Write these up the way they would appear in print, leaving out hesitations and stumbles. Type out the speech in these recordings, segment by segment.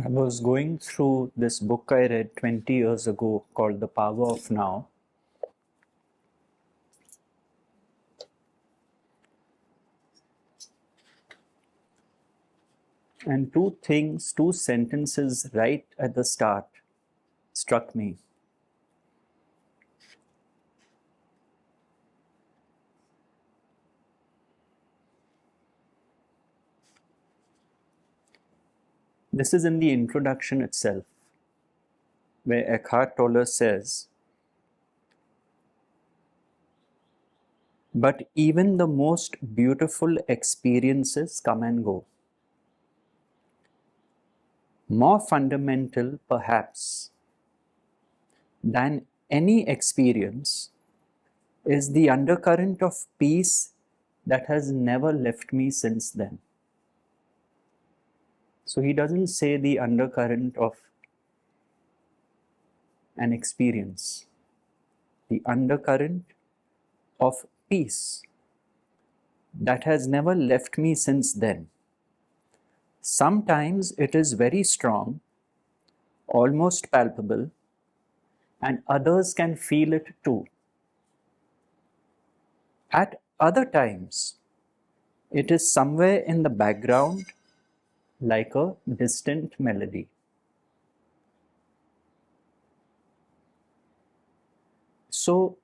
I was going through this book I read 20 years ago called The Power of Now. And two sentences right at the start struck me. This is in the introduction itself, where Eckhart Tolle says, "But even the most beautiful experiences come and go. More fundamental, perhaps, than any experience is the undercurrent of peace that has never left me since then." So he doesn't say the undercurrent of an experience, the undercurrent of peace that has never left me since then. Sometimes it is very strong, almost palpable, and others can feel it too. At other times, it is somewhere in the background like a distant melody. So,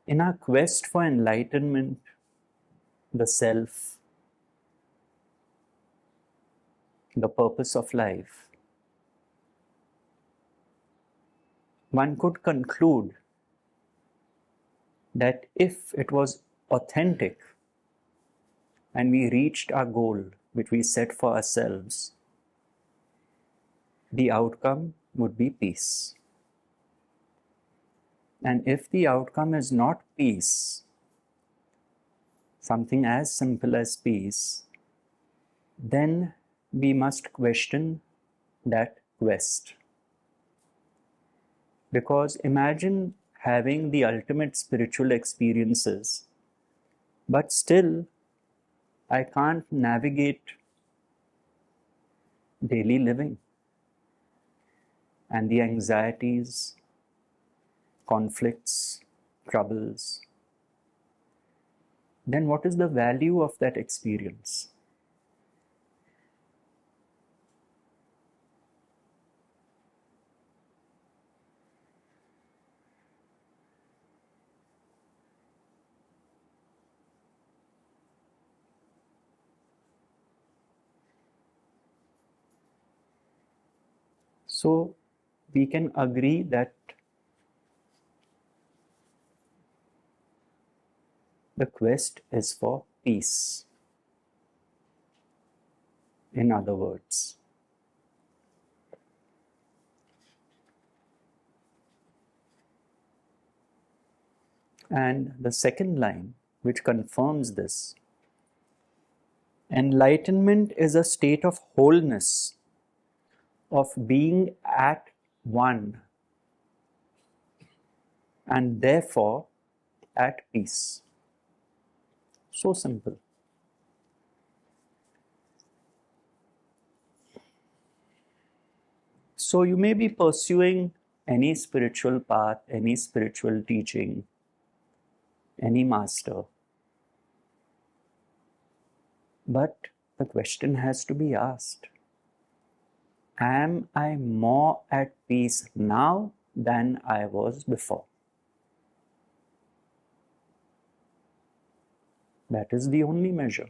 in our quest for enlightenment, the self, the purpose of life, one could conclude that if it was authentic and we reached our goal which we set for ourselves, the outcome would be peace. And if the outcome is not peace, something as simple as peace, then we must question that quest. Because imagine having the ultimate spiritual experiences, but still I can't navigate daily living and the anxieties, conflicts, troubles. Then what is the value of that experience? So we can agree that the quest is for peace. In other words, and the second line, which confirms this, enlightenment is a state of wholeness, of being at one, and therefore at peace. So simple. So you may be pursuing any spiritual path, any spiritual teaching, any master. But the question has to be asked, am I more at peace now than I was before? That is the only measure.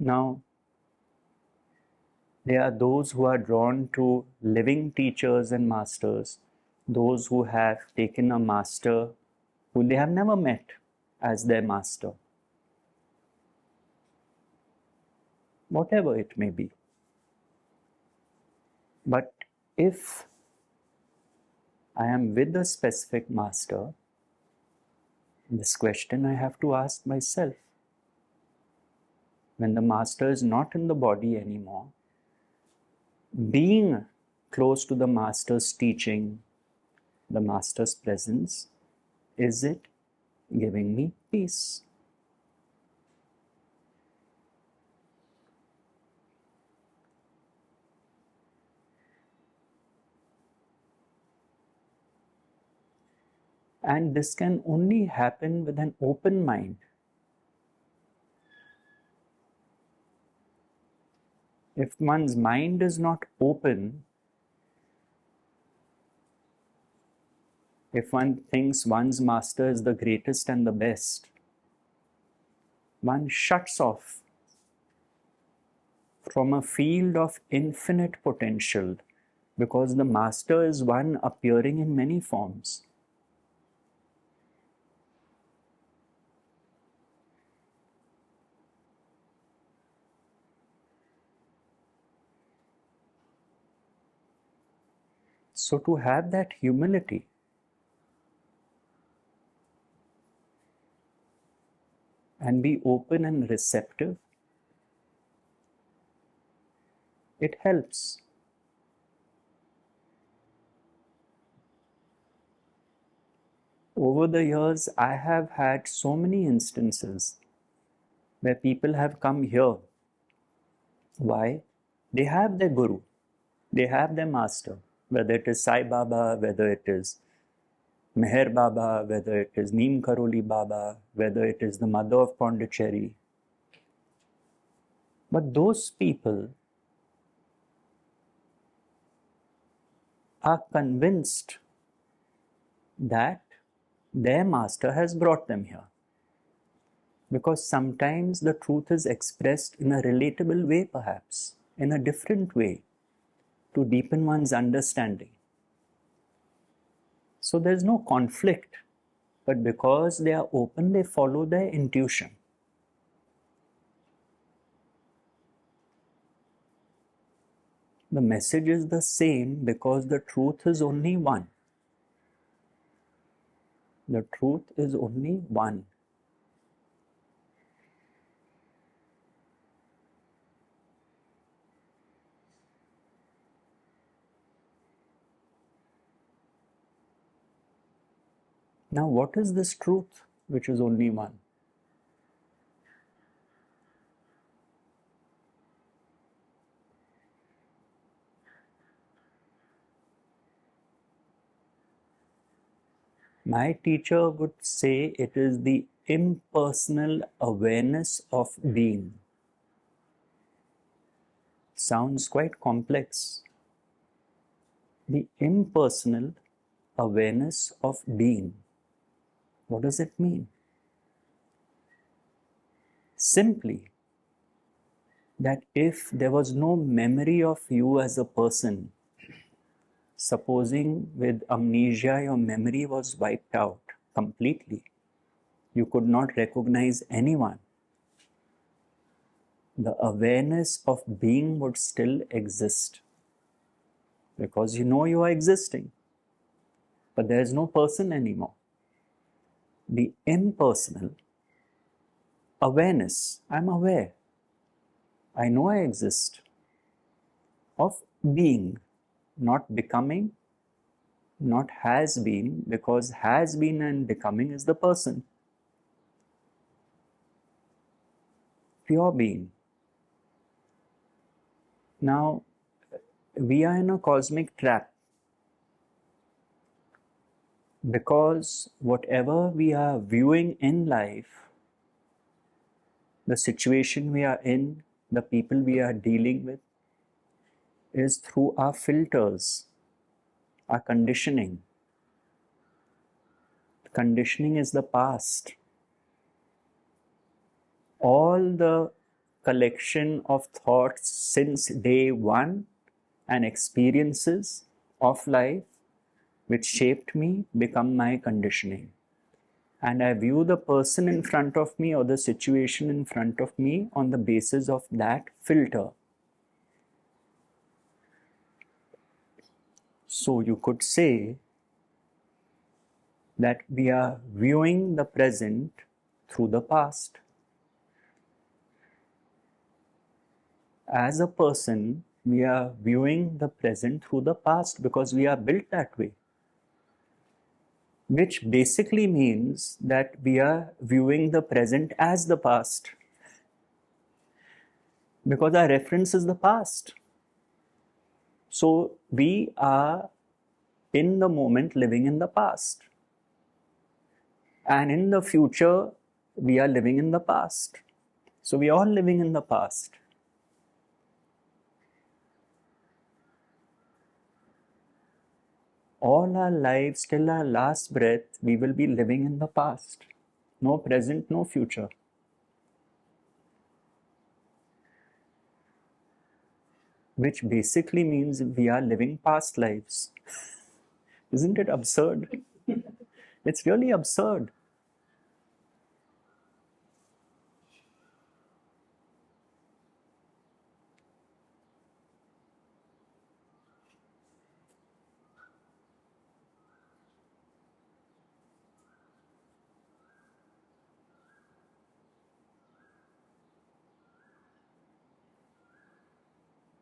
Now, there are those who are drawn to living teachers and masters, those who have taken a master who they have never met as their master, whatever it may be. But if I am with a specific master, This question I have to ask myself. When the master is not in the body anymore, being close to the master's teaching, the master's presence, is it giving me peace? And this can only happen with an open mind. If one's mind is not open, if one thinks one's master is the greatest and the best, one shuts off from a field of infinite potential, because the master is one appearing in many forms. So to have that humility, and be open and receptive, it helps. Over the years, I have had so many instances where people have come here. Why? They have their guru, they have their master, whether it is Sai Baba, whether it is Meher Baba, whether it is Neem Karoli Baba, whether it is the mother of Pondicherry. But those people are convinced that their master has brought them here. Because sometimes the truth is expressed in a relatable way, perhaps, in a different way, to deepen one's understanding. So there's no conflict, but because they are open, they follow their intuition. The message is the same because the truth is only one. The truth is only one. Now, what is this truth which is only one? My teacher would say it is the impersonal awareness of being. Sounds quite complex. The impersonal awareness of being. What does it mean? Simply that if there was no memory of you as a person, supposing with amnesia your memory was wiped out completely, you could not recognize anyone, the awareness of being would still exist, because you know you are existing, but there is no person anymore. The impersonal awareness, I'm aware, I know I exist, of being, not becoming, not has been, because has been and becoming is the person. Pure being. Now, we are in a cosmic trap, because whatever we are viewing in life, the situation we are in, the people we are dealing with, is through our filters, our conditioning. Conditioning is the past. All the collection of thoughts since day one and experiences of life which shaped me become my conditioning. And I view the person in front of me or the situation in front of me on the basis of that filter. So you could say that we are viewing the present through the past. As a person, we are viewing the present through the past because we are built that way. Which basically means that we are viewing the present as the past. Because our reference is the past. So we are in the moment living in the past. And in the future, we are living in the past. So we are all living in the past. All our lives, till our last breath, we will be living in the past. No present, no future. Which basically means we are living past lives. Isn't it absurd? It's really absurd.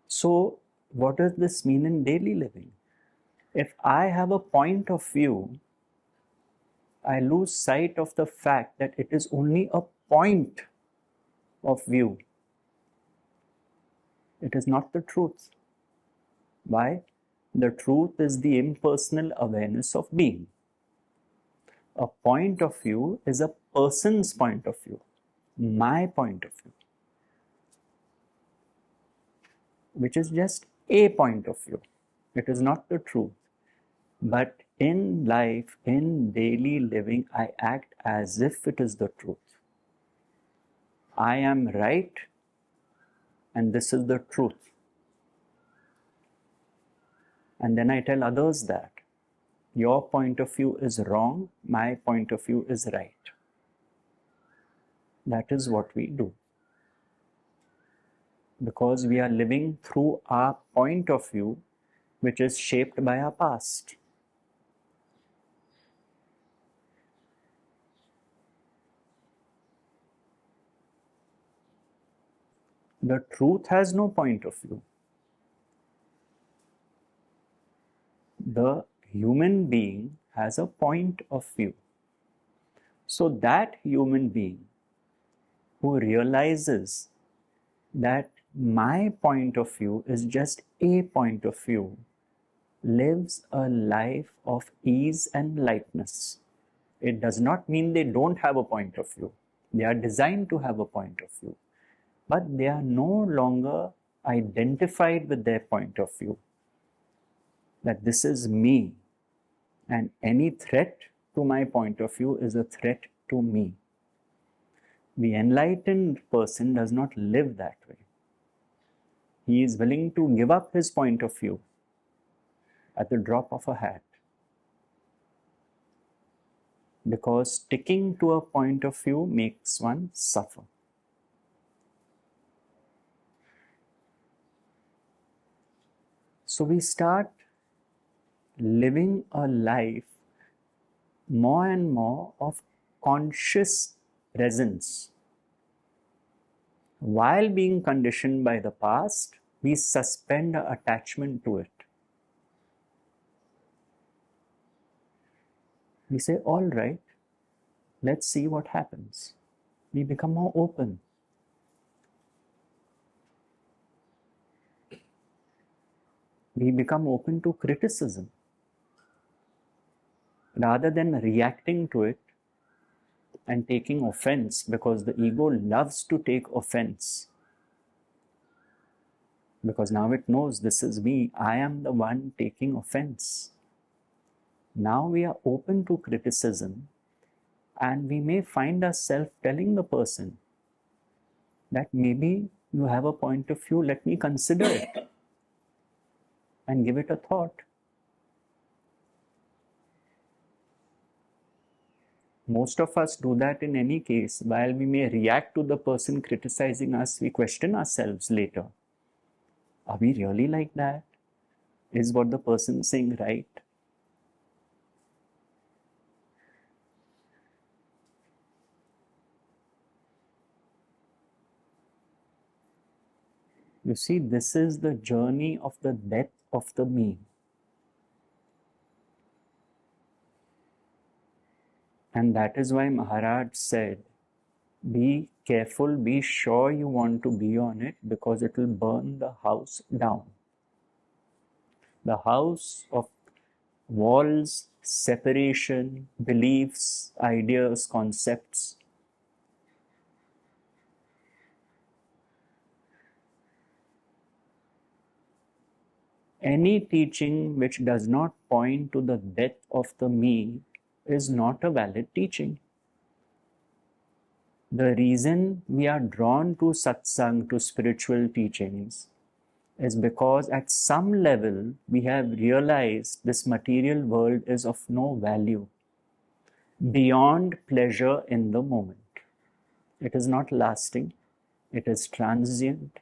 So, what does this mean in daily living? If I have a point of view, I lose sight of the fact that it is only a point of view. It is not the truth. Why? The truth is the impersonal awareness of being. A point of view is a person's point of view, my point of view, which is just a point of view. It is not the truth. But in life, in daily living, I act as if it is the truth. I am right, and this is the truth. And then I tell others that your point of view is wrong, my point of view is right. That is what we do. Because we are living through our point of view, which is shaped by our past. The truth has no point of view. The human being has a point of view. So that human being who realizes that my point of view is just a point of view lives a life of ease and lightness. It does not mean they don't have a point of view. They are designed to have a point of view. But they are no longer identified with their point of view. That this is me, and any threat to my point of view is a threat to me. The enlightened person does not live that way. He is willing to give up his point of view at the drop of a hat. Because sticking to a point of view makes one suffer. So we start living a life more and more of conscious presence. While being conditioned by the past, we suspend our attachment to it. We say, all right, let's see what happens. We become more open. We become open to criticism. Rather than reacting to it and taking offense, because the ego loves to take offense. Because now it knows this is me, I am the one taking offense. Now we are open to criticism, and we may find ourselves telling the person that maybe you have a point of view, let me consider it and give it a thought. Most of us do that in any case. While we may react to the person criticizing us, we question ourselves later. Are we really like that? Is what the person saying right? You see, this is the journey of the death of the me. And that is why Maharaj said, be careful, be sure you want to be on it, because it will burn the house down. The house of walls, separation, beliefs, ideas, concepts. Any teaching which does not point to the death of the me is not a valid teaching. The reason we are drawn to satsang, to spiritual teachings, is because at some level we have realized this material world is of no value beyond pleasure in the moment. It is not lasting, it is transient.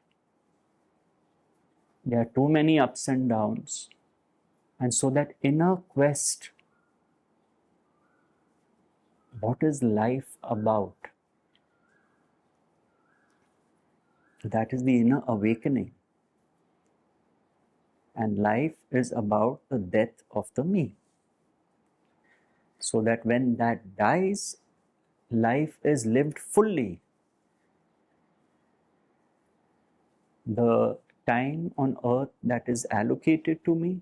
There are too many ups and downs. And so that inner quest, what is life about? That is the inner awakening. And life is about the death of the me. So that when that dies, life is lived fully. The time on earth that is allocated to me,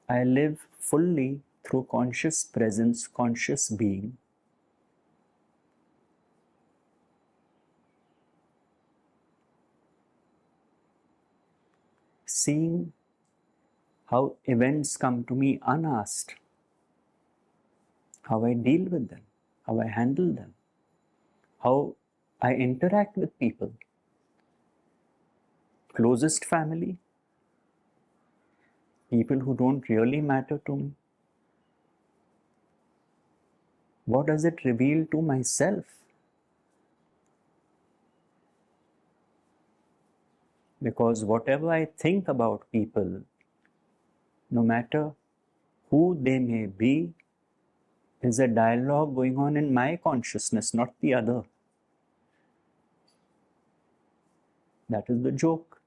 I live fully through conscious presence, conscious being. Seeing how events come to me unasked, how I deal with them, how I handle them, how I interact with people. Closest family, people who don't really matter to me. What does it reveal to myself? Because whatever I think about people, no matter who they may be, is a dialogue going on in my consciousness, not the other. That is the joke.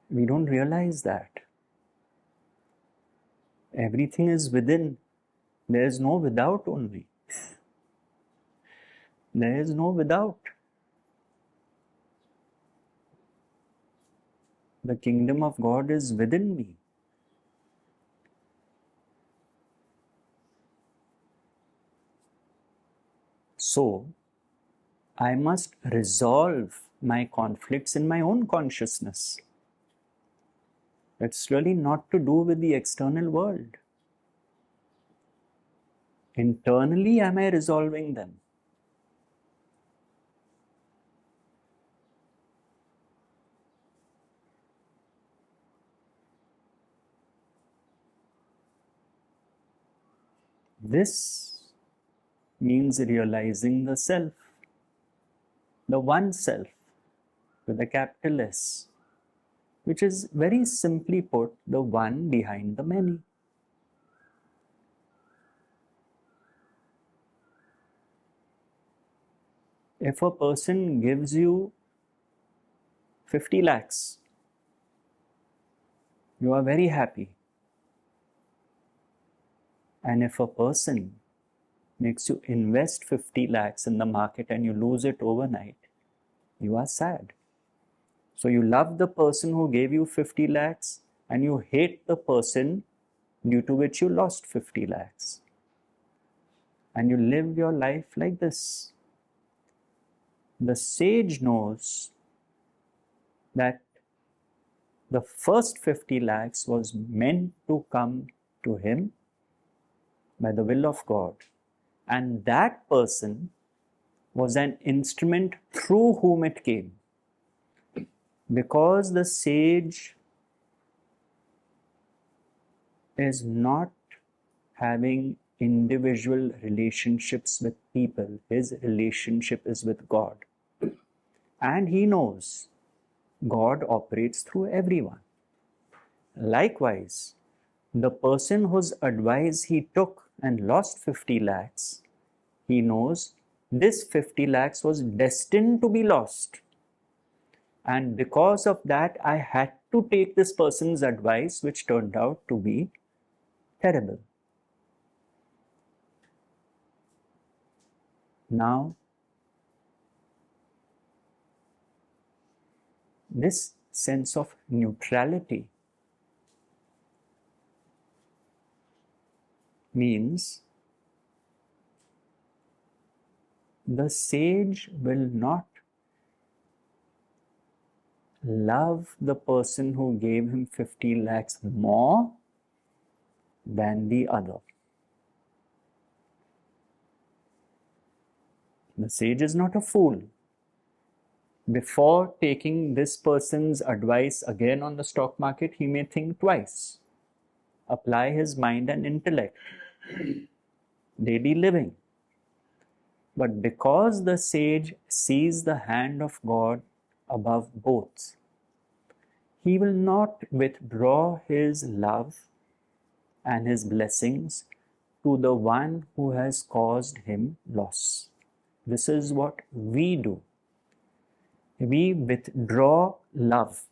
We don't realize that. Everything is within. There is no without only. There is no without. The kingdom of God is within me. So, I must resolve my conflicts in my own consciousness. It's really not to do with the external world. Internally, am I resolving them? This means realizing the self, the one self with a capital S, which is very simply put, the one behind the many. If a person gives you 50 lakhs, you are very happy. And if a person makes you invest 50 lakhs in the market and you lose it overnight, you are sad. So you love the person who gave you 50 lakhs and you hate the person due to which you lost 50 lakhs. And you live your life like this. The sage knows that the first 50 lakhs was meant to come to him by the will of God. And that person was an instrument through whom it came. Because the sage is not having individual relationships with people, his relationship is with God. And he knows God operates through everyone. Likewise, the person whose advice he took and lost 50 lakhs, he knows this 50 lakhs was destined to be lost. And because of that, I had to take this person's advice, which turned out to be terrible. Now, this sense of neutrality means the sage will not love the person who gave him 50 lakhs more than the other. The sage is not a fool. Before taking this person's advice again on the stock market, he may think twice, apply his mind and intellect, daily living. But because the sage sees the hand of God above both, he will not withdraw his love and his blessings to the one who has caused him loss. This is what we do. We withdraw love.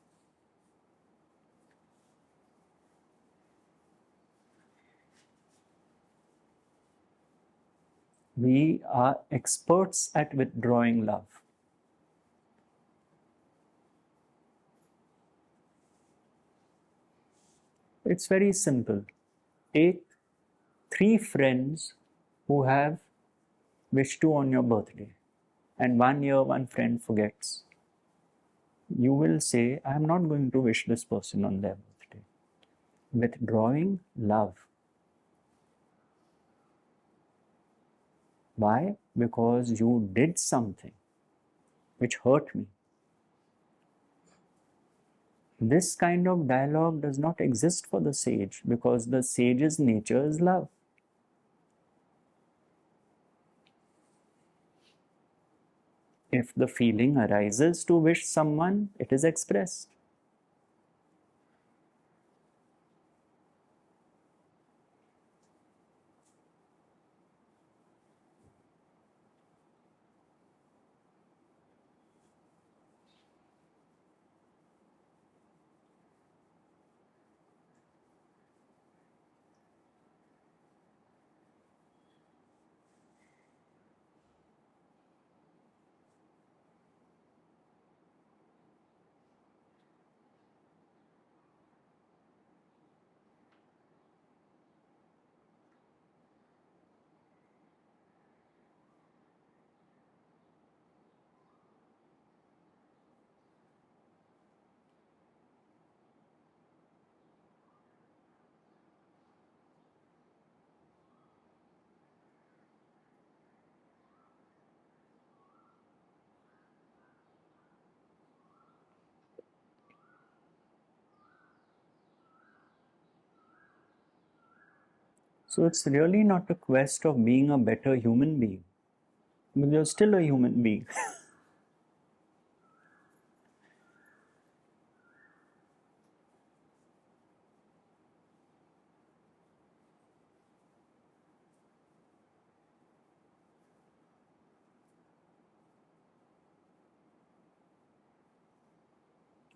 We are experts at withdrawing love. It's very simple. Take 3 friends who have wished you on your birthday, and 1 year one friend forgets. You will say, I am not going to wish this person on their birthday. Withdrawing love. Why? Because you did something which hurt me. This kind of dialogue does not exist for the sage because the sage's nature is love. If the feeling arises to wish someone, it is expressed. So it's really not a quest of being a better human being. But you're still a human being.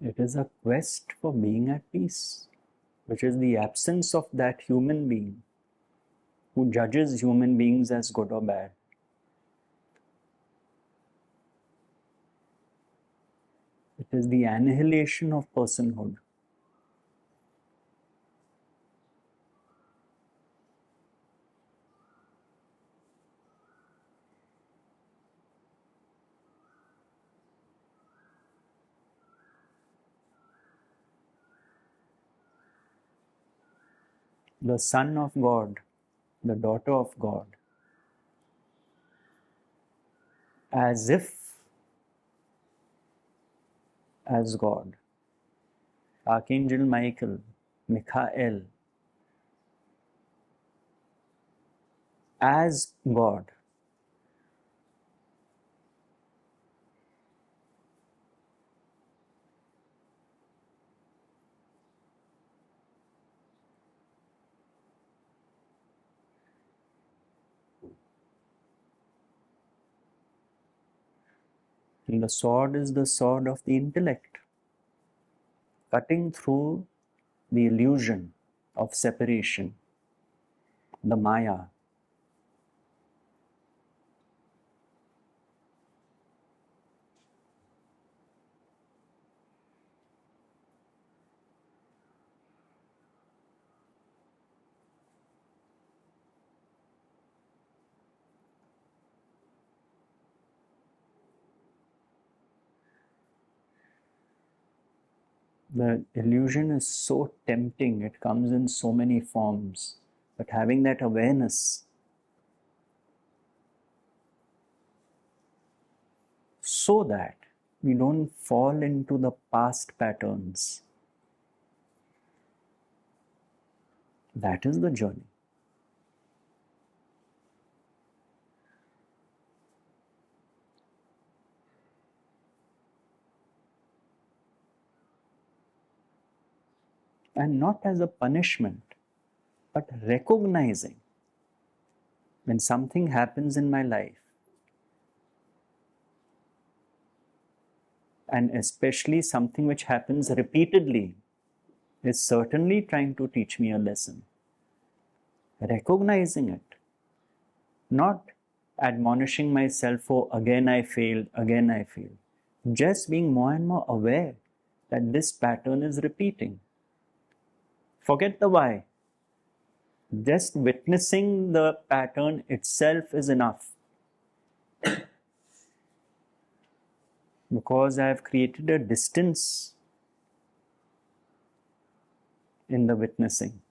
It is a quest for being at peace, which is the absence of that human being who judges human beings as good or bad. It is the annihilation of personhood. The son of God, the daughter of God, as if as God. Archangel Michael, Michael, as God. And the sword is the sword of the intellect, cutting through the illusion of separation, the Maya. The illusion is so tempting, it comes in so many forms. But having that awareness so that we don't fall into the past patterns, that is the journey. And not as a punishment, but recognizing when something happens in my life, and especially something which happens repeatedly, is certainly trying to teach me a lesson. Recognizing it, not admonishing myself for again I failed, again I failed. Just being more and more aware that this pattern is repeating. Forget the why. Just witnessing the pattern itself is enough. Because I have created a distance in the witnessing.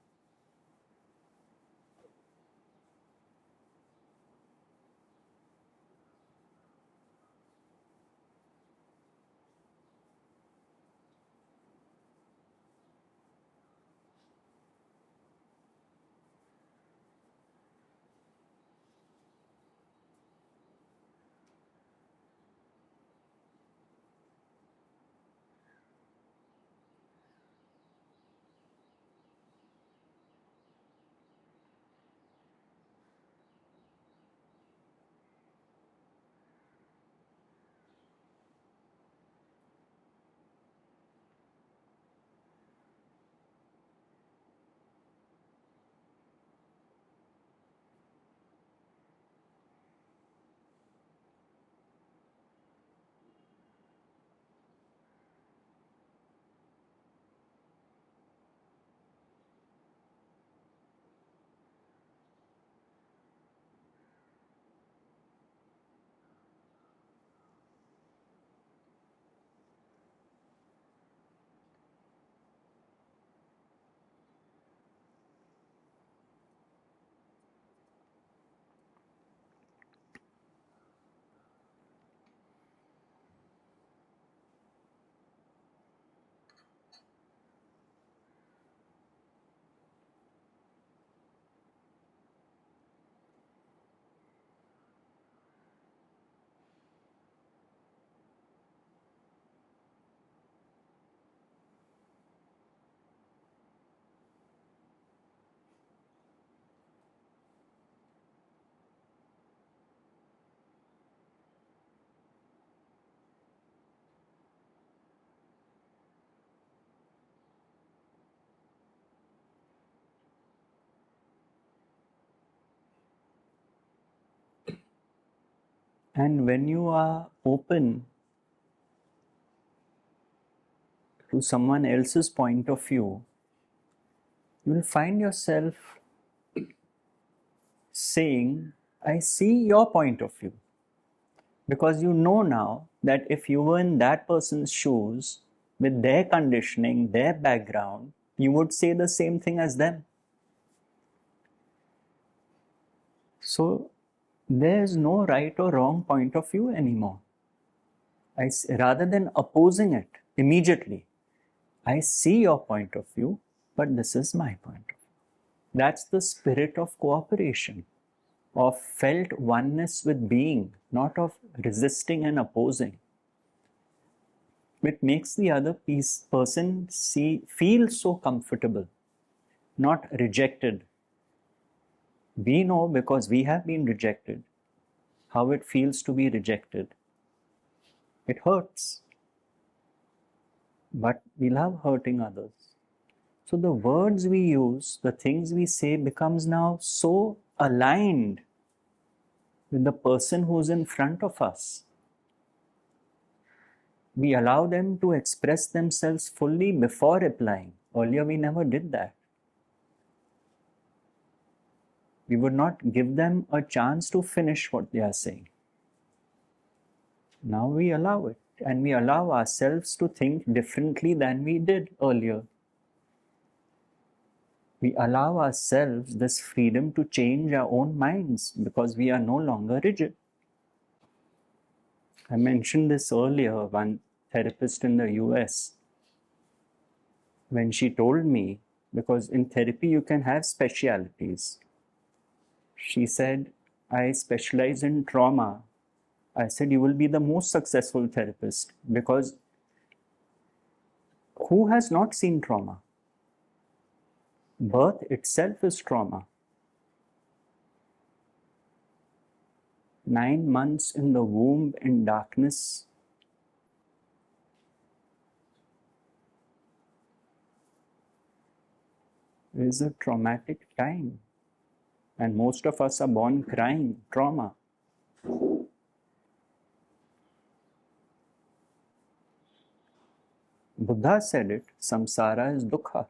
And when you are open to someone else's point of view, you will find yourself saying, I see your point of view. Because you know now that if you were in that person's shoes, with their conditioning, their background, you would say the same thing as them. So there's no right or wrong point of view anymore. Rather than opposing it immediately, I see your point of view, but this is my point of view. That's the spirit of cooperation, of felt oneness with being, not of resisting and opposing. It makes the other person feel so comfortable, not rejected. We know, because we have been rejected, how it feels to be rejected. It hurts. But we love hurting others. So the words we use, the things we say becomes now so aligned with the person who's in front of us. We allow them to express themselves fully before replying. Earlier we never did that. We would not give them a chance to finish what they are saying. Now we allow it, and we allow ourselves to think differently than we did earlier. We allow ourselves this freedom to change our own minds because we are no longer rigid. I mentioned this earlier. One therapist in the US, when she told me, because in therapy you can have specialities. She said, I specialize in trauma. I said, you will be the most successful therapist because who has not seen trauma? Birth itself is trauma. 9 months in the womb in darkness. Is a traumatic time. And most of us are born crying, trauma. Buddha said it, samsara is dukkha.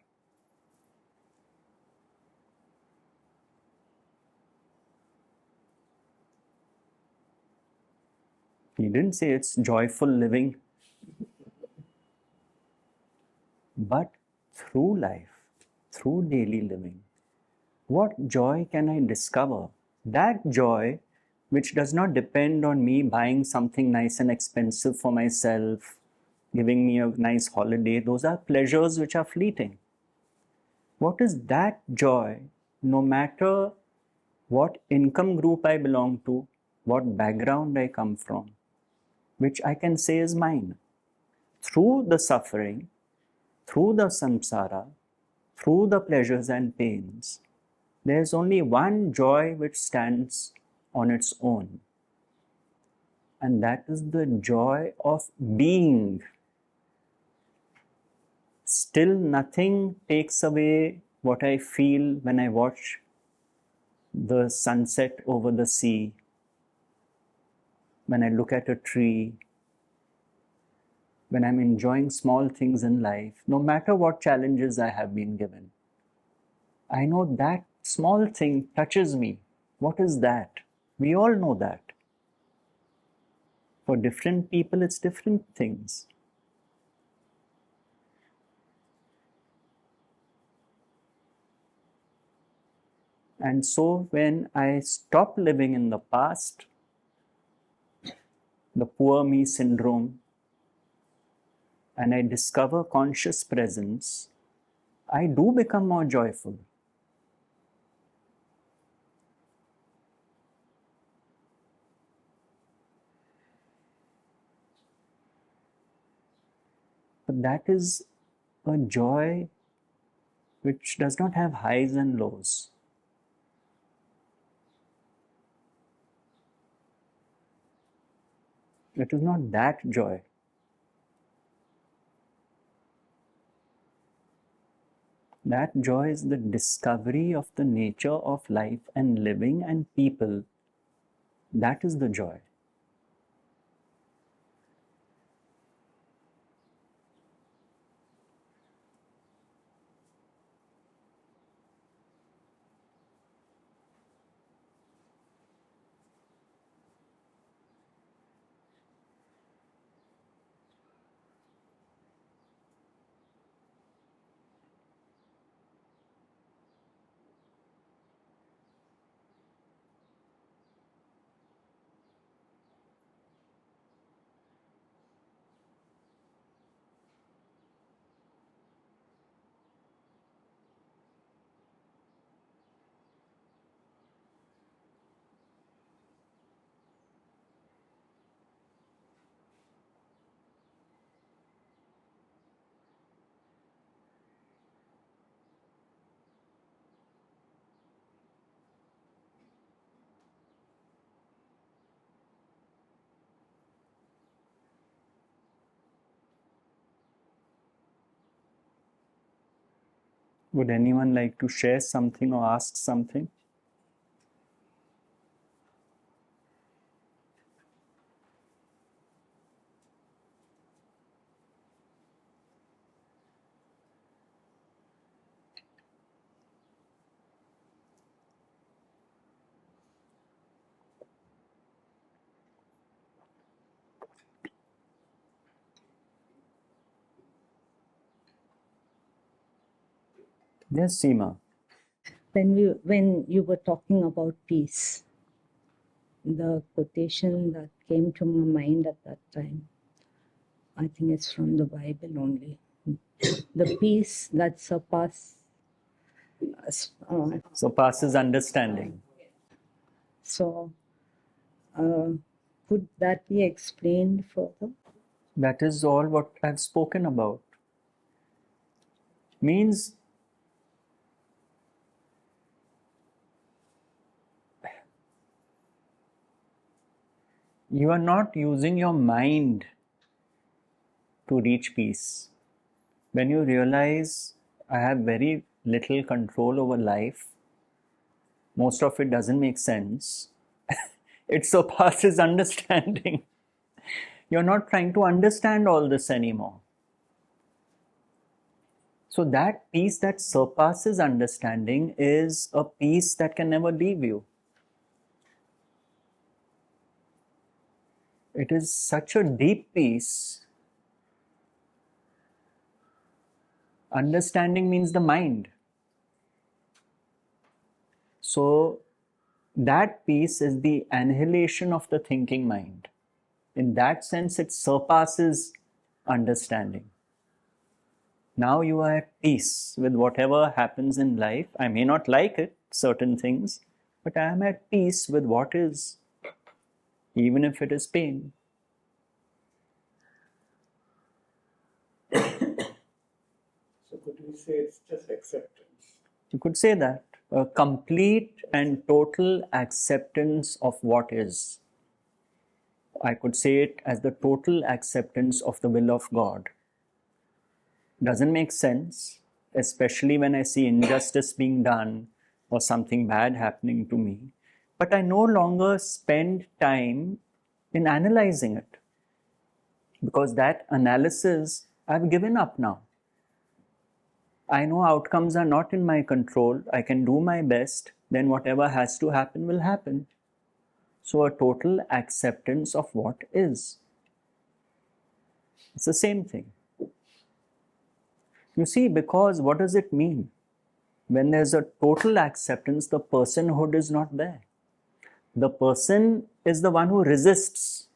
He didn't say it's joyful living. But through life, through daily living, what joy can I discover? That joy which does not depend on me buying something nice and expensive for myself, giving me a nice holiday. Those are pleasures which are fleeting. What is that joy, no matter what income group I belong to, what background I come from, which I can say is mine? Through the suffering, through the samsara, through the pleasures and pains, there's only one joy which stands on its own. And that is the joy of being. Still, nothing takes away what I feel when I watch the sunset over the sea, when I look at a tree, when I'm enjoying small things in life, no matter what challenges I have been given. I know that small thing touches me. What is that? We all know that. For different people, it's different things. And so when I stop living in the past, the poor me syndrome, and I discover conscious presence, I do become more joyful. But that is a joy which does not have highs and lows. It is not that joy. That joy is the discovery of the nature of life and living and people. That is the joy. Would anyone like to share something or ask something? Yes, Seema. When you were talking about peace, the quotation that came to my mind at that time, I think it's from the Bible only. The peace that surpasses. Surpasses understanding. So, could that be explained further? That is all what I've spoken about. Means you are not using your mind to reach peace. When you realize I have very little control over life, most of it doesn't make sense, it surpasses understanding. You're not trying to understand all this anymore. So that peace that surpasses understanding is a peace that can never leave you. It is such a deep peace. Understanding means the mind. So that peace is the annihilation of the thinking mind. In that sense, it surpasses understanding. Now you are at peace with whatever happens in life. I may not like it, certain things, but I am at peace with what is, even if it is pain. So could we say it's just acceptance? You could say that. A complete and total acceptance of what is. I could say it as the total acceptance of the will of God. Doesn't make sense, especially when I see injustice being done or something bad happening to me. But I no longer spend time in analyzing it, because that analysis I've given up now. I know outcomes are not in my control. I can do my best, then whatever has to happen will happen. So a total acceptance of what is. It's the same thing. You see, because what does it mean? When there's a total acceptance, the personhood is not there. The person is the one who resists,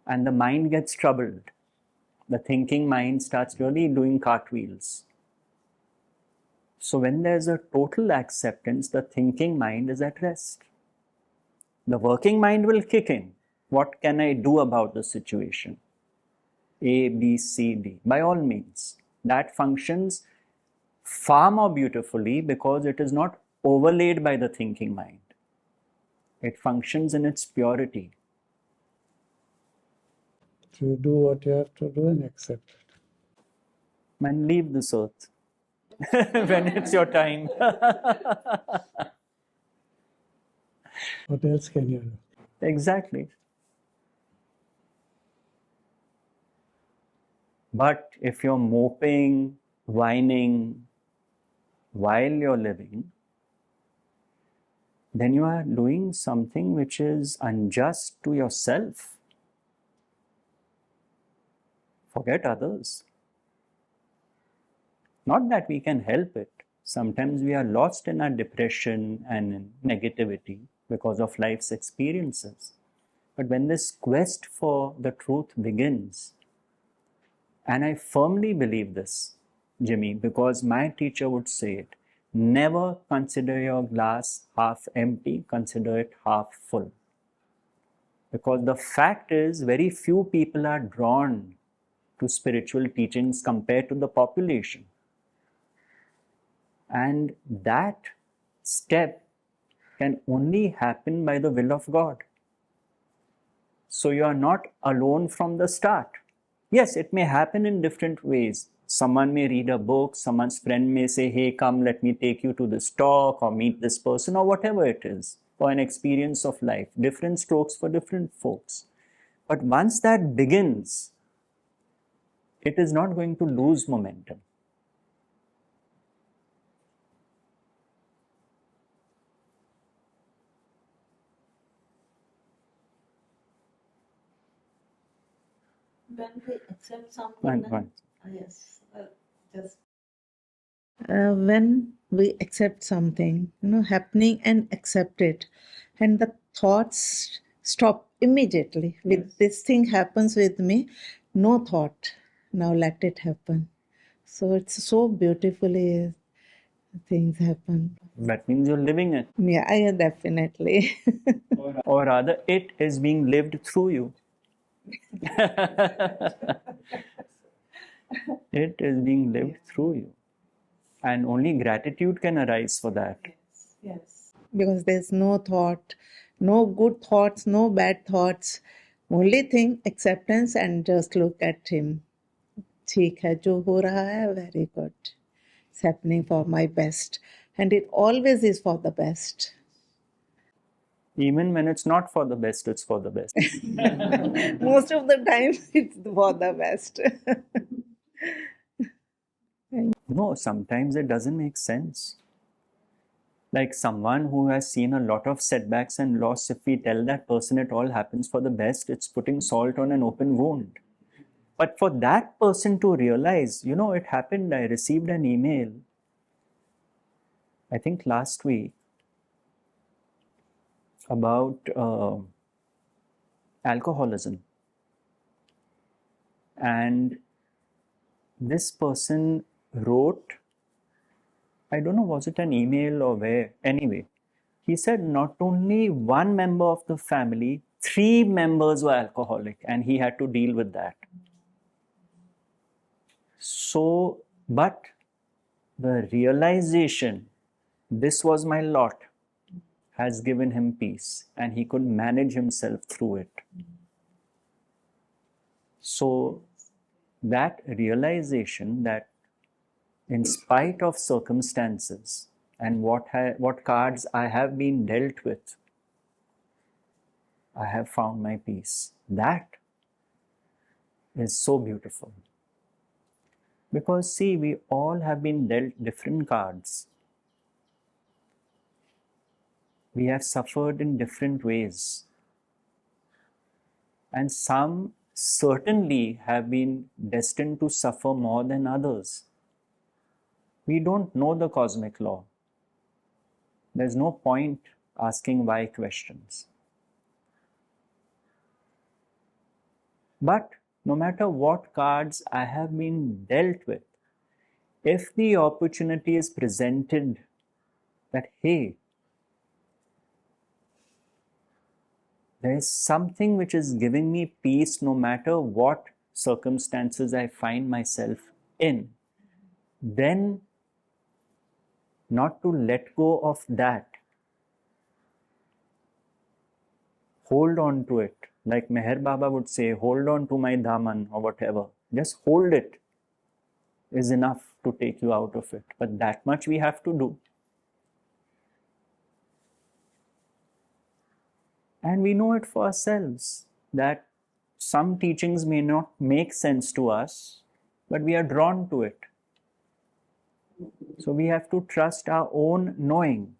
and the mind gets troubled. The thinking mind starts really doing cartwheels. So when there's a total acceptance, the thinking mind is at rest. The working mind will kick in. What can I do about the situation? A, B, C, D. By all means. That functions far more beautifully because it is not overlaid by the thinking mind. It functions in its purity. So you do what you have to do and accept it. Man, leave this earth when it's your time. What else can you do? Exactly. But if you're moping, whining while you're living, then you are doing something which is unjust to yourself. Forget others. Not that we can help it. Sometimes we are lost in our depression and in negativity because of life's experiences. But when this quest for the truth begins, and I firmly believe this, Jimmy, because my teacher would say it, never consider your glass half empty, consider it half full. Because the fact is, very few people are drawn to spiritual teachings compared to the population. And that step can only happen by the will of God. So you are not alone from the start. Yes, it may happen in different ways. Someone may read a book, someone's friend may say, hey, come, let me take you to this talk or meet this person or whatever it is, for an experience of life. Different strokes for different folks. But once that begins, it is not going to lose momentum. When we accept something, yes, just when we accept something, happening and accept it, and the thoughts stop immediately. With this thing happens with me, no thought. Now let it happen. So it's so beautifully things happen. That means you're living it. Yeah, definitely. Or rather, it is being lived through you. It is being lived through you. And only gratitude can arise for that. yes. Because there's no thought, no good thoughts, no bad thoughts. Only thing, acceptance, and just look at him. ठीक है, जो हो रहा है, very good. It's happening for my best. And it always is for the best. Even when it's not for the best, it's for the best. Most of the time, it's for the best. No, sometimes it doesn't make sense. Like someone who has seen a lot of setbacks and loss, if we tell that person it all happens for the best, it's putting salt on an open wound. But for that person to realize, it happened, I received an email, I think last week, about alcoholism. And this person wrote, I don't know, was it an email or where? Anyway, he said not only one member of the family, 3 members were alcoholic, and he had to deal with that. So, but the realization, this was my lot, has given him peace, and he could manage himself through it. So, that realization that in spite of circumstances and what cards I have been dealt with, I have found my peace. That is so beautiful. Because see, we all have been dealt different cards. We have suffered in different ways. And some certainly have been destined to suffer more than others. We don't know the cosmic law. There's no point asking why questions. But no matter what cards I have been dealt with, if the opportunity is presented that, hey, there is something which is giving me peace no matter what circumstances I find myself in, then not to let go of that. Hold on to it. Like Meher Baba would say, hold on to my daman or whatever. Just hold it is enough to take you out of it. But that much we have to do. And we know it for ourselves that some teachings may not make sense to us, but we are drawn to it. So we have to trust our own knowing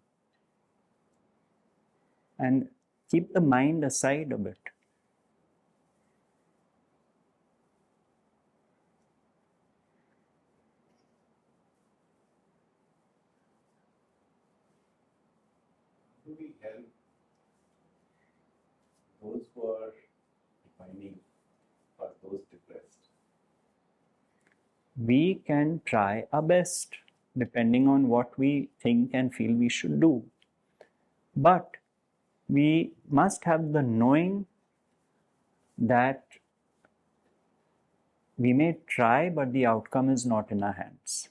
and keep the mind aside a bit. Do we help those who are finding or those depressed? We can try our best depending on what we think and feel we should do. But we must have the knowing that we may try, but the outcome is not in our hands.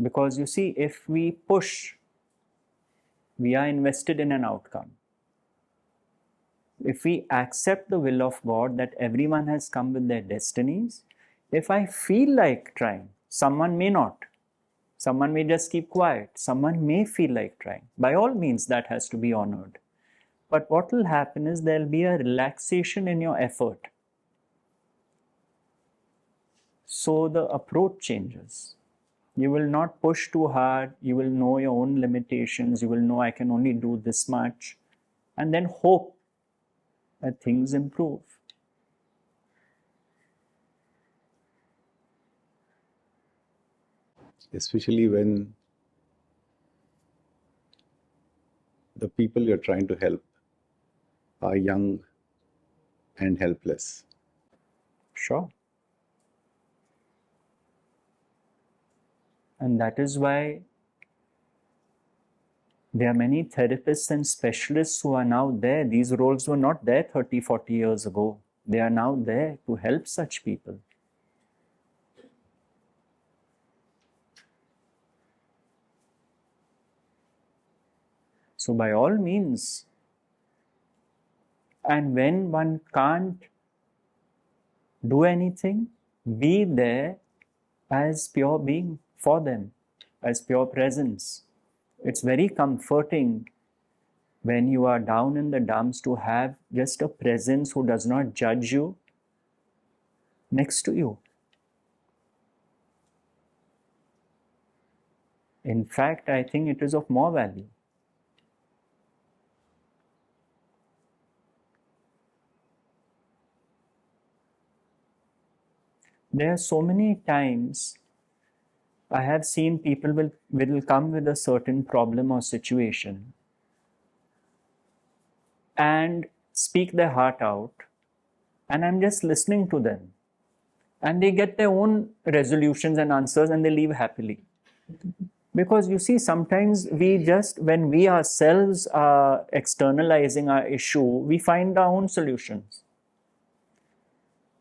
Because you see, if we push, we are invested in an outcome. If we accept the will of God that everyone has come with their destinies, If I feel like trying, someone may not. Someone may just keep quiet. Someone may feel like trying. By all means, that has to be honored. But what will happen is there will be a relaxation in your effort. So the approach changes. You will not push too hard. You will know your own limitations. You will know I can only do this much. And then hope that things improve. Especially when the people you're trying to help are young and helpless. Sure. And that is why there are many therapists and specialists who are now there. These roles were not there 30, 40 years ago. They are now there to help such people. So by all means, and when one can't do anything, be there as pure being for them, as pure presence. It's very comforting when you are down in the dumps to have just a presence who does not judge you next to you. In fact, I think it is of more value. There are so many times I have seen people will come with a certain problem or situation and speak their heart out, and I'm just listening to them. And they get their own resolutions and answers and they leave happily. Because you see, sometimes we just, when we ourselves are externalizing our issue, we find our own solutions.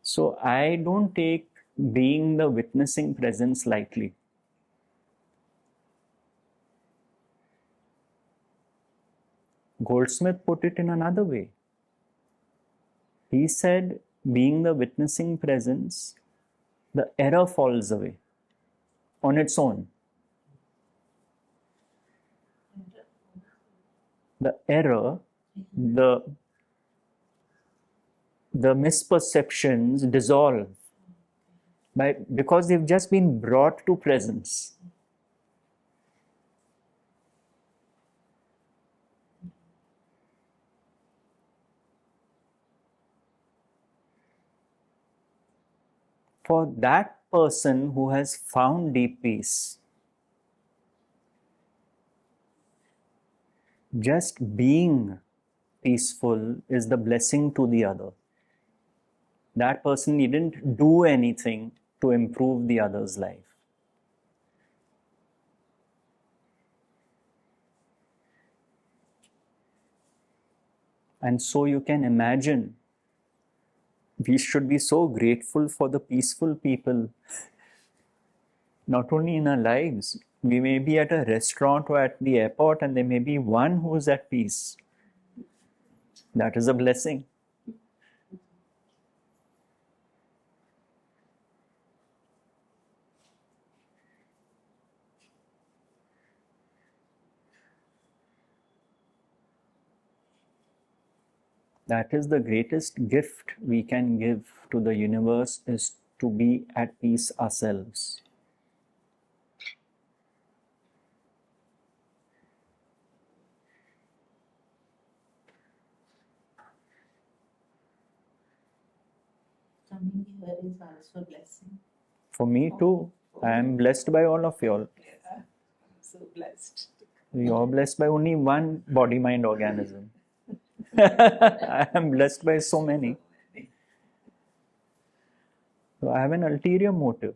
So I don't take being the witnessing presence lightly. Goldsmith put it in another way. He said, being the witnessing presence, the error falls away on its own. The error, the misperceptions dissolve because they've just been brought to presence. For that person who has found deep peace, just being peaceful is the blessing to the other. That person needn't do anything to improve the other's life. And so you can imagine, we should be so grateful for the peaceful people, not only in our lives. We may be at a restaurant or at the airport and there may be one who is at peace. That is a blessing. That is the greatest gift we can give to the universe, is to be at peace ourselves. Coming here is also a blessing. For me too. I am blessed by all of you all. Yeah, I'm so blessed. You are blessed by only one body-mind organism. I am blessed by so many. So I have an ulterior motive.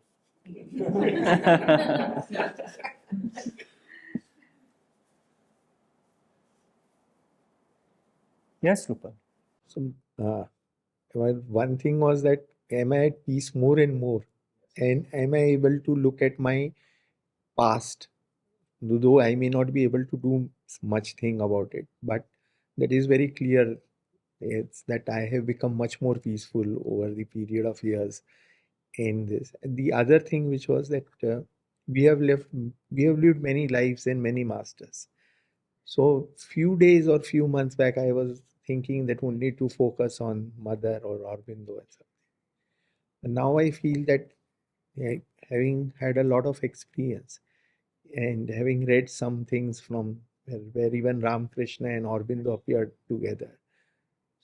Yes, Rupa. So, one thing was that, am I at peace more and more? And am I able to look at my past? Though I may not be able to do much thing about it, but that is very clear. It's that I have become much more peaceful over the period of years. in this. The other thing which was that we have lived many lives and many masters. So few days or few months back, I was thinking that we need to focus on Mother or Aurobindo and something. And now I feel that having had a lot of experience and having read some things from where even Ramakrishna and Aurobindo appeared together.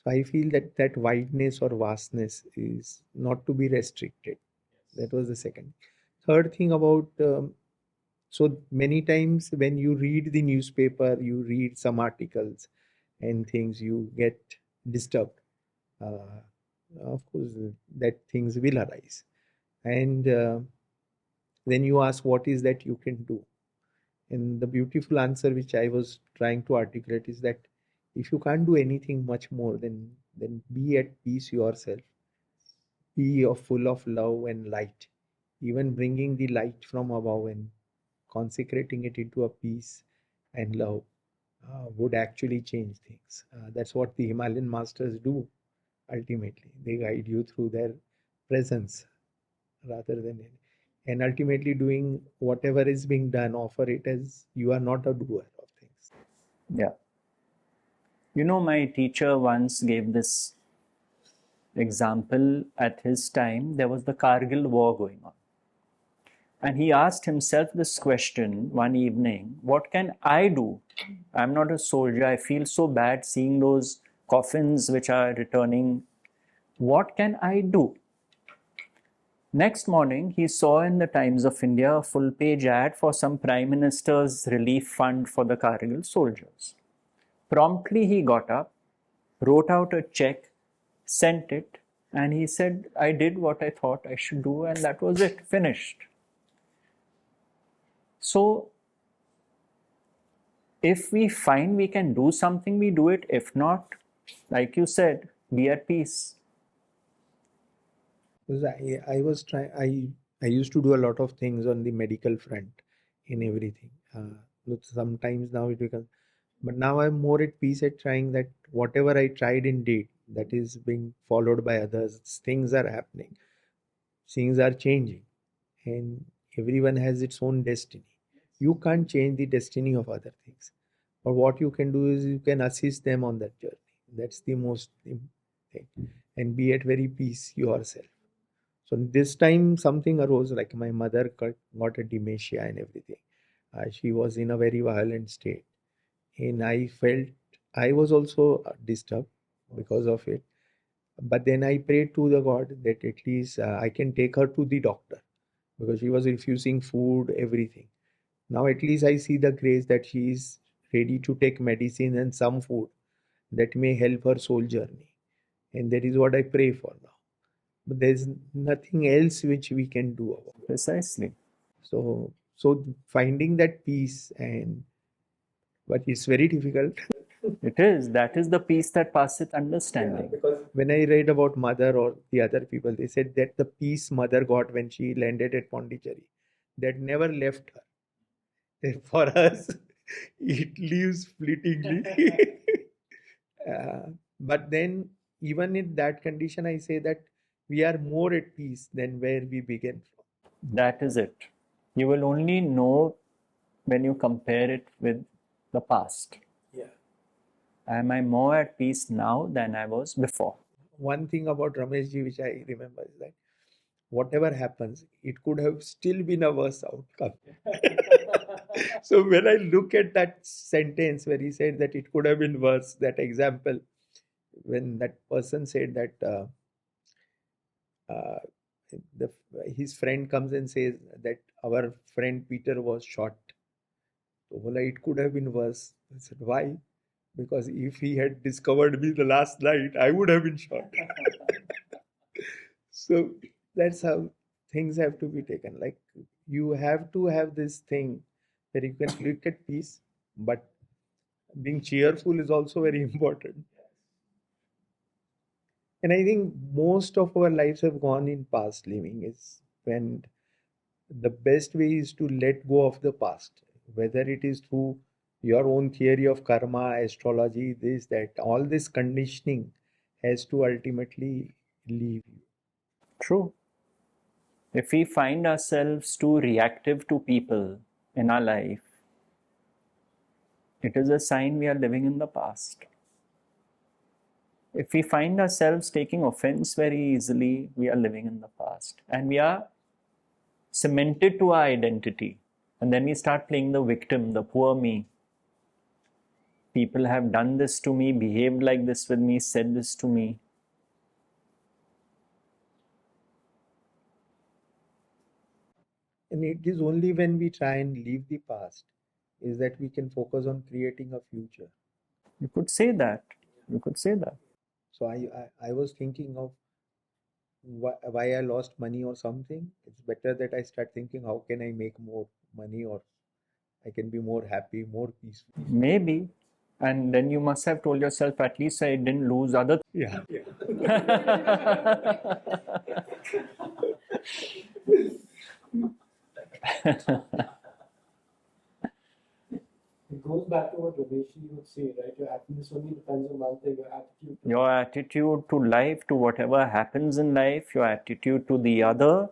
So I feel that that wideness or vastness is not to be restricted. That was the second. Third thing about so many times when you read the newspaper, you read some articles and things, you get disturbed. Of course, that things will arise. And then you ask, what is that you can do? And the beautiful answer which I was trying to articulate is that if you can't do anything much more, then be at peace yourself. Be full of love and light. Even bringing the light from above and consecrating it into a peace and love would actually change things. That's what the Himalayan masters do ultimately. They guide you through their presence rather than any. And ultimately doing whatever is being done, offer it as you are not a doer of things. Yeah. You know, my teacher once gave this example. At his time, there was the Kargil war going on. And he asked himself this question one evening: what can I do? I'm not a soldier. I feel so bad seeing those coffins which are returning. What can I do? Next morning, he saw in the Times of India a full page ad for some Prime Minister's relief fund for the Kargil soldiers. Promptly, he got up, wrote out a check, sent it, and he said, I did what I thought I should do, and that was it, finished. So, if we find we can do something, we do it. If not, like you said, be at peace. Because I used to do a lot of things on the medical front in everything. Sometimes now it becomes, but now I'm more at peace at trying that whatever I tried and did, that is being followed by others. Things are happening, things are changing, and everyone has its own destiny. You can't change the destiny of other things, but what you can do is you can assist them on that journey. That's the most thing, and be at very peace yourself. So this time something arose, like my mother got a dementia and everything. She was in a very violent state, and I felt I was also disturbed because of it. But then I prayed to the God that at least I can take her to the doctor, because she was refusing food, everything. Now at least I see the grace that she is ready to take medicine and some food that may help her soul journey. And that is what I pray for now. But there's nothing else which we can do about it. Precisely. So finding that peace, but it's very difficult. It is. That is the peace that passeth understanding. Because when I read about Mother or the other people, they said that the peace Mother got when she landed at Pondicherry, that never left her. And for us, it leaves fleetingly. But then, even in that condition, I say that we are more at peace than where we began from. That is it. You will only know when you compare it with the past. Yeah. Am I more at peace now than I was before? One thing about Rameshji which I remember is that whatever happens, it could have still been a worse outcome. So when I look at that sentence where he said that it could have been worse, that example, when that person said that uh, his friend comes and says that our friend Peter was shot. So well, it could have been worse. I said, why? Because if he had discovered me the last night, I would have been shot. So that's how things have to be taken. Like you have to have this thing where you can look at peace, but being cheerful is also very important. And I think most of our lives have gone in past living is when the best way is to let go of the past, whether it is through your own theory of karma, astrology, this, that, all this conditioning has to ultimately leave you. True. If we find ourselves too reactive to people in our life, it is a sign we are living in the past. If we find ourselves taking offense very easily, we are living in the past. And we are cemented to our identity. And then we start playing the victim, the poor me. People have done this to me, behaved like this with me, said this to me. And it is only when we try and leave the past is that we can focus on creating a future. You could say that. You could say that. So I was thinking of why I lost money or something. It's better that I start thinking how can I make more money, or I can be more happy, more peaceful. Maybe. And then you must have told yourself, at least I didn't lose other. Yeah. It goes back to what Ramesh would say, right? Your happiness only depends on one thing, your attitude. Your attitude to life, to whatever happens in life, your attitude to the other,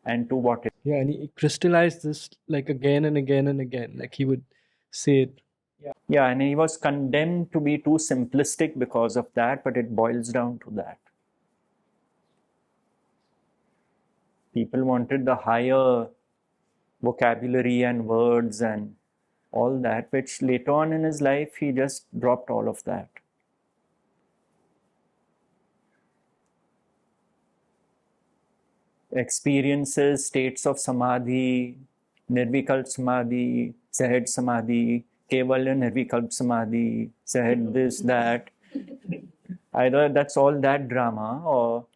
and to what it. Yeah, and he crystallized this like again and again and again. Like he would say it. Yeah, and he was condemned to be too simplistic because of that, but it boils down to that. People wanted the higher vocabulary and words and all that, which later on in his life, he just dropped all of that. Experiences, states of samadhi, nirvikalp samadhi, sahaj samadhi, kevalya nirvikalp samadhi, sahaj this, that. Either that's all that drama, or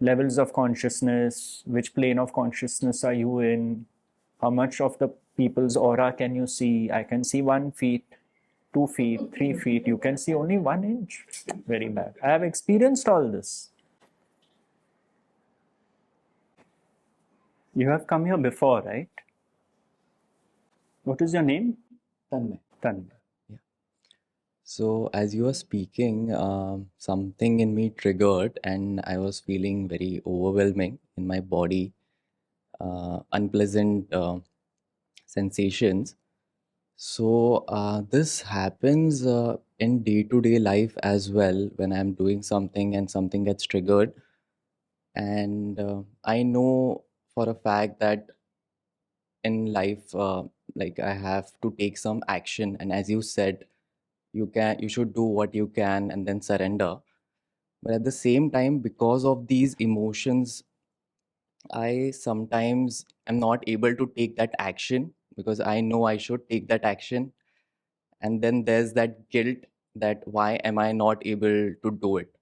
levels of consciousness, which plane of consciousness are you in, how much of the people's aura can you see? I can see 1 feet, 2 feet, 3 feet. You can see only 1 inch. Very bad. I have experienced all this. You have come here before, right? What is your name? Tanmay. Tanmay. So, as you were speaking, something in me triggered, and I was feeling very overwhelming in my body, unpleasant sensations. So, this happens in day-to-day life as well when I'm doing something and something gets triggered. And I know for a fact that in life, like I have to take some action. And as you said, you should do what you can and then surrender. But at the same time, because of these emotions, I sometimes am not able to take that action because I know I should take that action. And then there's that guilt that why am I not able to do it?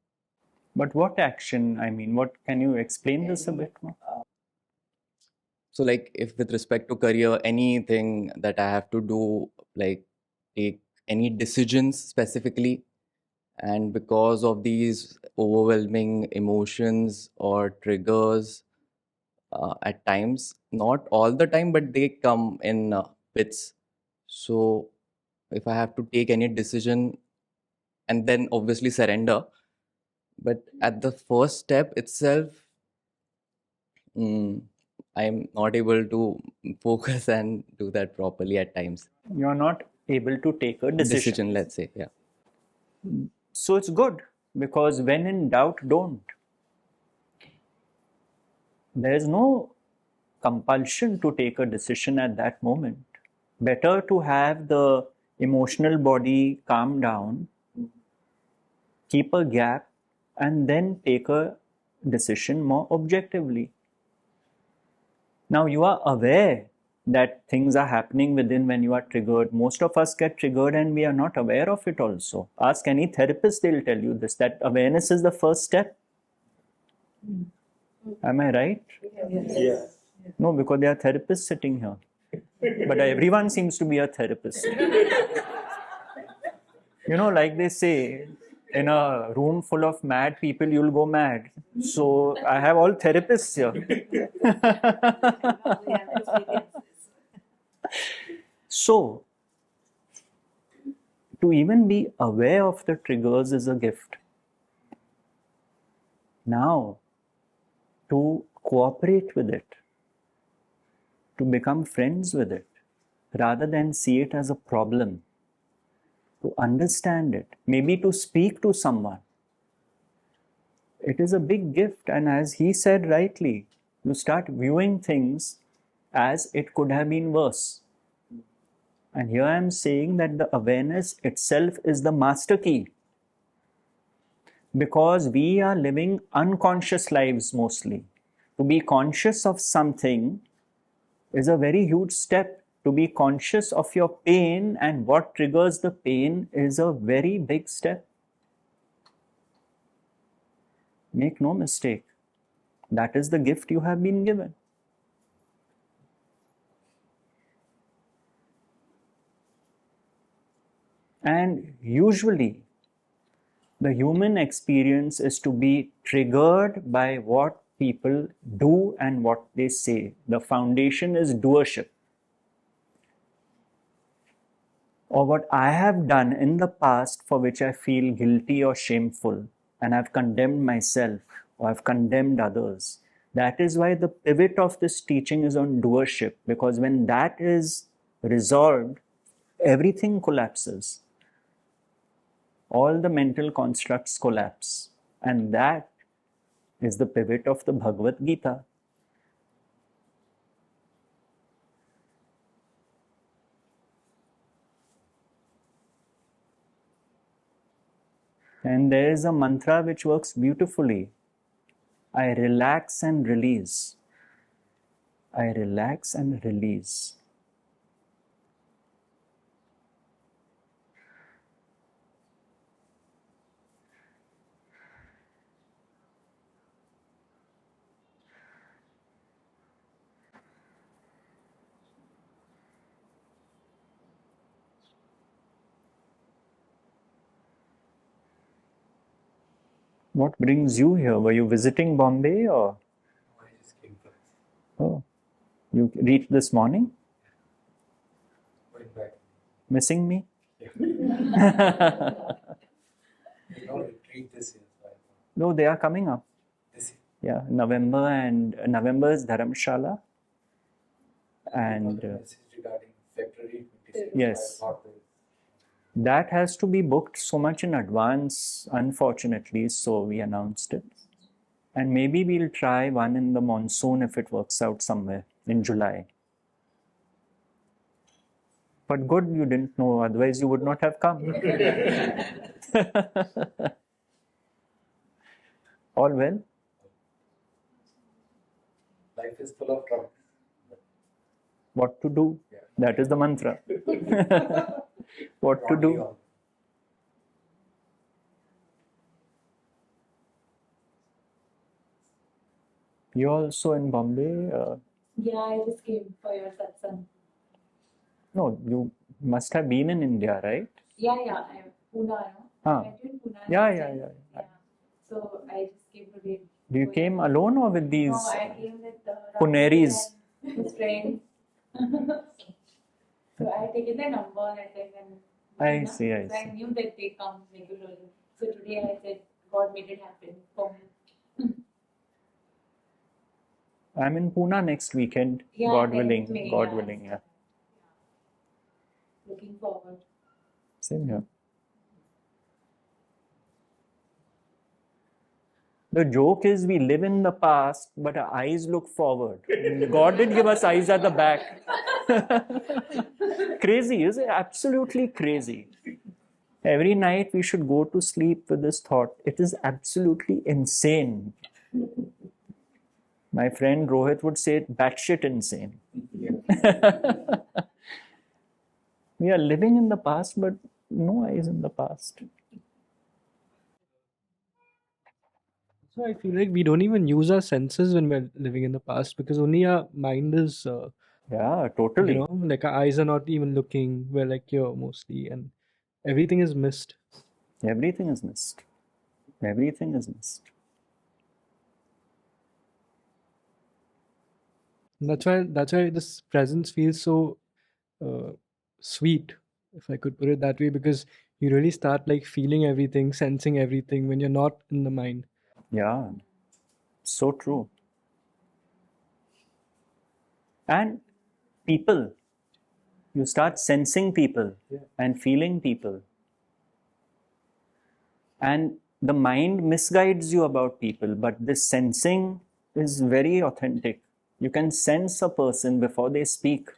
But what action? I mean, what can you explain this a bit more? So, like, if with respect to career, anything that I have to do, like take any decisions specifically, and because of these overwhelming emotions or triggers, at times, not all the time, but they come in bits. So, if I have to take any decision and then obviously surrender, but at the first step itself, I'm not able to focus and do that properly at times. You're not able to take a decision. Let's say, yeah. So it's good, because when in doubt, don't. There's no compulsion to take a decision at that moment. Better to have the emotional body calm down, keep a gap, and then take a decision more objectively. Now you are aware that things are happening within when you are triggered. Most of us get triggered and we are not aware of it also. Ask any therapist, they'll tell you this, that awareness is the first step. Am I right? Yes. No, because there are therapists sitting here. But everyone seems to be a therapist. You know, like they say, in a room full of mad people, you'll go mad. So I have all therapists here. So, to even be aware of the triggers is a gift. Now, to cooperate with it, to become friends with it, rather than see it as a problem, to understand it, maybe to speak to someone. It is a big gift, and as he said rightly, you start viewing things as it could have been worse. And here I am saying that the awareness itself is the master key. Because we are living unconscious lives mostly. To be conscious of something is a very huge step. To be conscious of your pain and what triggers the pain is a very big step. Make no mistake. That is the gift you have been given. And usually, the human experience is to be triggered by what people do and what they say. The foundation is doership. Or what I have done in the past for which I feel guilty or shameful, and I've condemned myself or I've condemned others. That is why the pivot of this teaching is on doership, because when that is resolved, everything collapses. All the mental constructs collapse. And that is the pivot of the Bhagavad Gita. And there is a mantra which works beautifully. I relax and release. I relax and release. What brings you here? Were you visiting Bombay or? I just came first. Oh, you reached this morning? Went back. Missing me? Yeah. You know, retreat this year. So No, they are coming up. this year. Yeah, November, and November is Dharamshala. And This is regarding February 26th. Yes. I thought that that has to be booked so much in advance, unfortunately, so we announced it. And maybe we'll try one in the monsoon if it works out somewhere in July. But good you didn't know, otherwise you would not have come. All well? life is full of trouble. What to do? Yeah. That is the mantra. What to Wrongly do? on. You also in Bombay? Yeah, I just came for your satsang. No, you must have been in India, right? Yeah, I'm Pune. No? Ah. I went to Pune. Yeah, last yeah, time. yeah. So I just came today. You came alone or with these? No, I came with Puneris. and his friends. So I had taken their number and then I see, I so I see. knew that they come regularly. So today I said God made it happen for me. I'm in Pune next weekend, Yeah, God next willing. May, God yeah. willing, yeah. Looking forward. Same here. The joke is we live in the past, but our eyes look forward. God did give us eyes at the back. Crazy, is it? Absolutely crazy. Every night we should go to sleep with this thought. It is absolutely insane. My friend Rohit would say, batshit insane. We are living in the past, but no eyes in the past. So I feel like we don't even use our senses when we're living in the past because only our mind is, Yeah, totally. like our eyes are not even looking. We're like here mostly, and everything is missed. Everything is missed. Everything is missed. And that's why this presence feels so sweet, if I could put it that way, because you really start like feeling everything, sensing everything when you're not in the mind. Yeah, so true. And people, you start sensing people and feeling people. And the mind misguides you about people, but this sensing is very authentic. You can sense a person before they speak.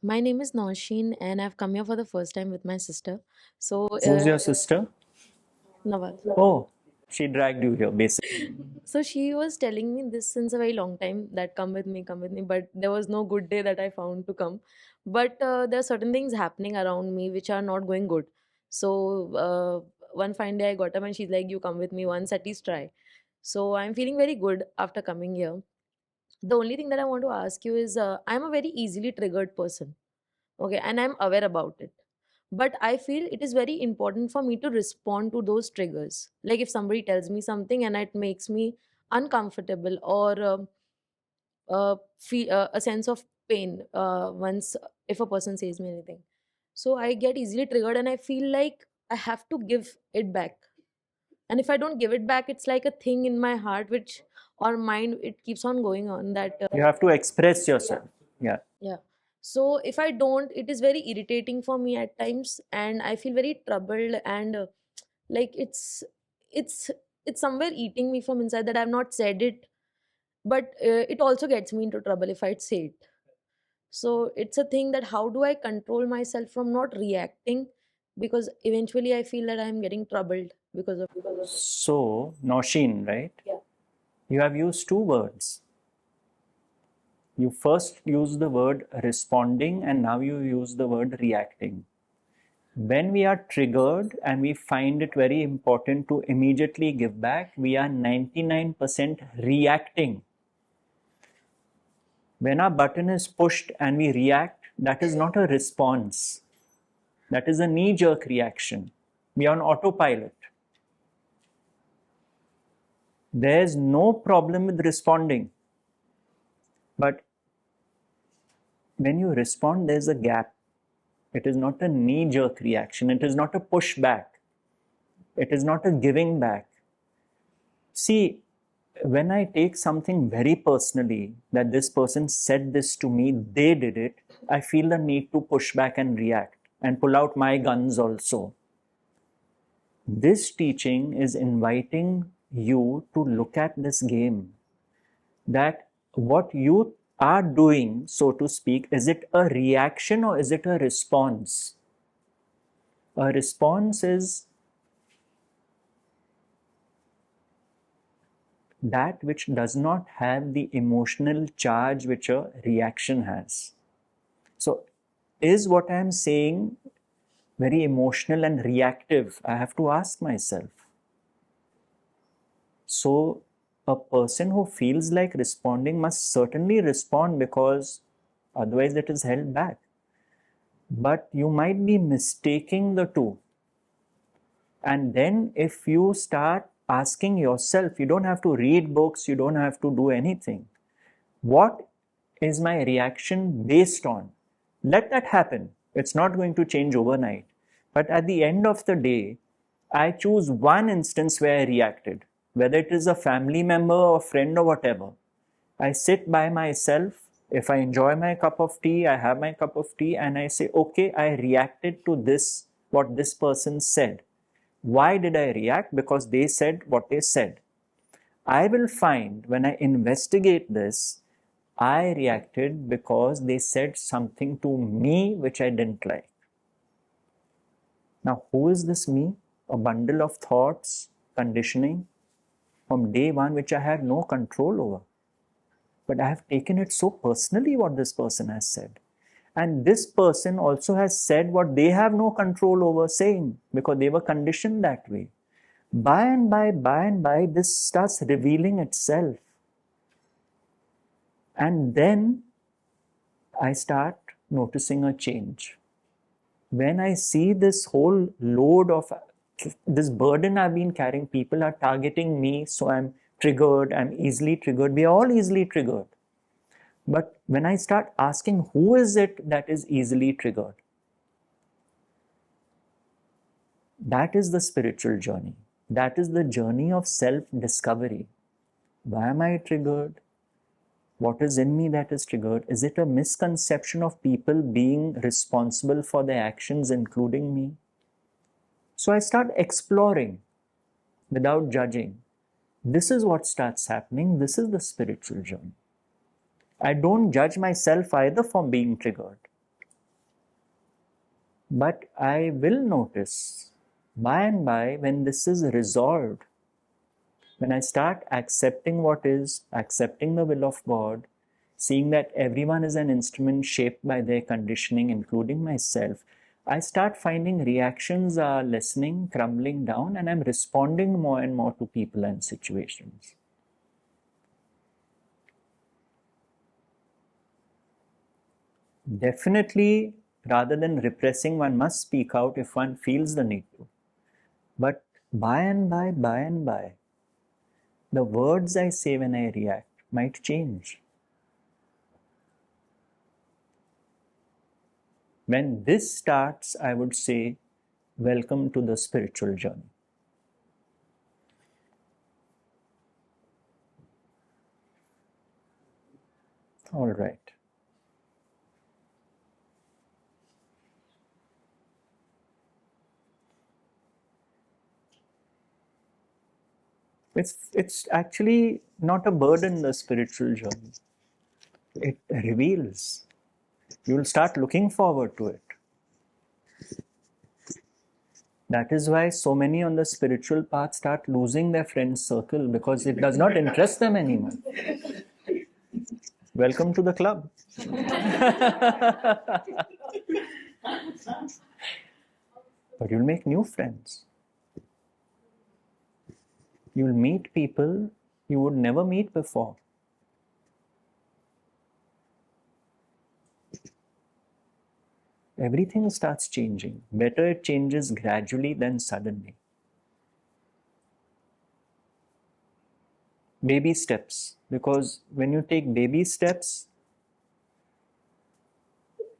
My name is Nausheen, and I've come here for the first time with my sister. So, Who's your sister? Nawal. Oh, she dragged you here, basically. So she was telling me this since a very long time that come with me, come with me. But there was no good day that I found to come. But there are certain things happening around me which are not going good. So one fine day I got up and she's like, "You come with me once, at least try." So I'm feeling very good after coming here. The only thing that I want to ask you is, I'm a very easily triggered person. Okay, and I'm aware about it, but I feel it is very important for me to respond to those triggers. Like if somebody tells me something and it makes me uncomfortable, or feel a sense of pain once if a person says me anything, so I get easily triggered and I feel like I have to give it back. And if I don't give it back, it's like a thing in my heart which, or mind, it keeps on going on that You have to express yourself. Yeah. yeah. So if I don't, it is very irritating for me at times, and I feel very troubled, and like it's it's somewhere eating me from inside that I've not said it, but it also gets me into trouble if I say it. So it's a thing that how do I control myself from not reacting, because eventually I feel that I'm getting troubled because of it. So, Noshin, right? Yeah. You have used two words. You first used the word responding, and now you use the word reacting. When we are triggered and we find it very important to immediately give back, we are 99% reacting. When our button is pushed and we react, that is not a response. That is a knee-jerk reaction. We are on autopilot. There's no problem with responding. But when you respond, there's a gap. It is not a knee-jerk reaction. It is not a pushback. It is not a giving back. See, when I take something very personally, that this person said this to me, they did it, I feel the need to push back and react and pull out my guns also. This teaching is inviting you to look at this game, that what you are doing, so to speak, is it a reaction or is it a response? A response is that which does not have the emotional charge which a reaction has. So, is what I am saying very emotional and reactive? I have to ask myself. So, a person who feels like responding must certainly respond, because otherwise it is held back. But you might be mistaking the two. And then if you start asking yourself, you don't have to read books, you don't have to do anything. What is my reaction based on? Let that happen. It's not going to change overnight. But at the end of the day, I choose one instance where I reacted, whether it is a family member or friend or whatever. I sit by myself. If I enjoy my cup of tea, I have my cup of tea and I say, okay, I reacted to this, what this person said. Why did I react? Because they said what they said. I will find when I investigate this, I reacted because they said something to me which I didn't like. Now, who is this me? A bundle of thoughts, conditioning from day one, which I had no control over. But I have taken it so personally what this person has said. And this person also has said what they have no control over saying, because they were conditioned that way. By and by, this starts revealing itself. And then I start noticing a change. When I see this whole load of this burden I've been carrying, people are targeting me, so I'm triggered, I'm easily triggered. We are all easily triggered. But when I start asking, who is it that is easily triggered? That is the spiritual journey. That is the journey of self-discovery. Why am I triggered? What is in me that is triggered? Is it a misconception of people being responsible for their actions, including me? So I start exploring without judging. This is what starts happening. This is the spiritual journey. I don't judge myself either for being triggered. But I will notice by and by when this is resolved, when I start accepting what is, accepting the will of God, seeing that everyone is an instrument shaped by their conditioning, including myself, I start finding reactions are lessening, crumbling down, and I'm responding more and more to people and situations. Definitely, rather than repressing, one must speak out if one feels the need to. But by and by, the words I say when I react might change. When this starts, I would say, welcome to the spiritual journey. All right. It's actually not a burden, the spiritual journey. It reveals. You will start looking forward to it. That is why so many on the spiritual path start losing their friend circle because it does not interest them anymore. Welcome to the club. But you'll make new friends. You'll meet people you would never meet before. Everything starts changing. Better it changes gradually than suddenly. Baby steps. Because when you take baby steps,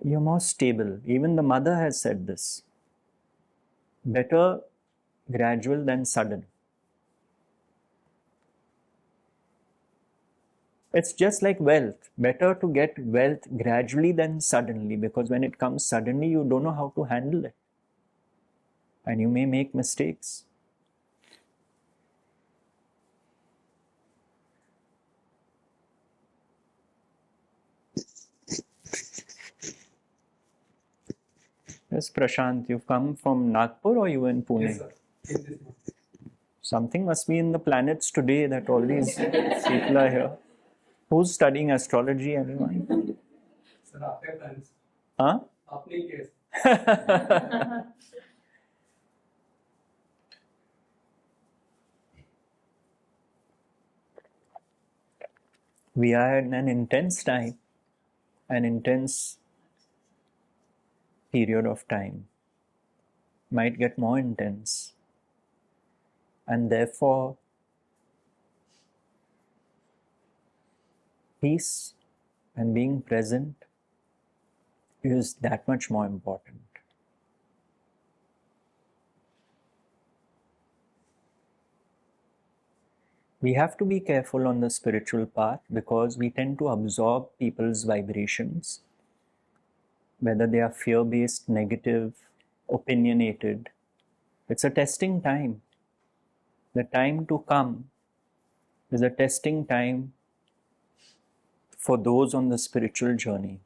you're more stable. Even the mother has said this. Better gradual than sudden. It's just like wealth. Better to get wealth gradually than suddenly, because when it comes suddenly, you don't know how to handle it. And you may make mistakes. Yes, Prashant, you've come from Nagpur or you in Pune? Yes, sir. In this month. Something must be in the planets today that all these people are here. Who's studying astrology, anyone? Sir, आपके plans. Huh? अपने case. We are in an intense time, an intense period of time. Might get more intense. And therefore, peace and being present is that much more important. We have to be careful on the spiritual path because we tend to absorb people's vibrations, whether they are fear-based, negative, opinionated. It's a testing time. The time to come is a testing time for those on the spiritual journey.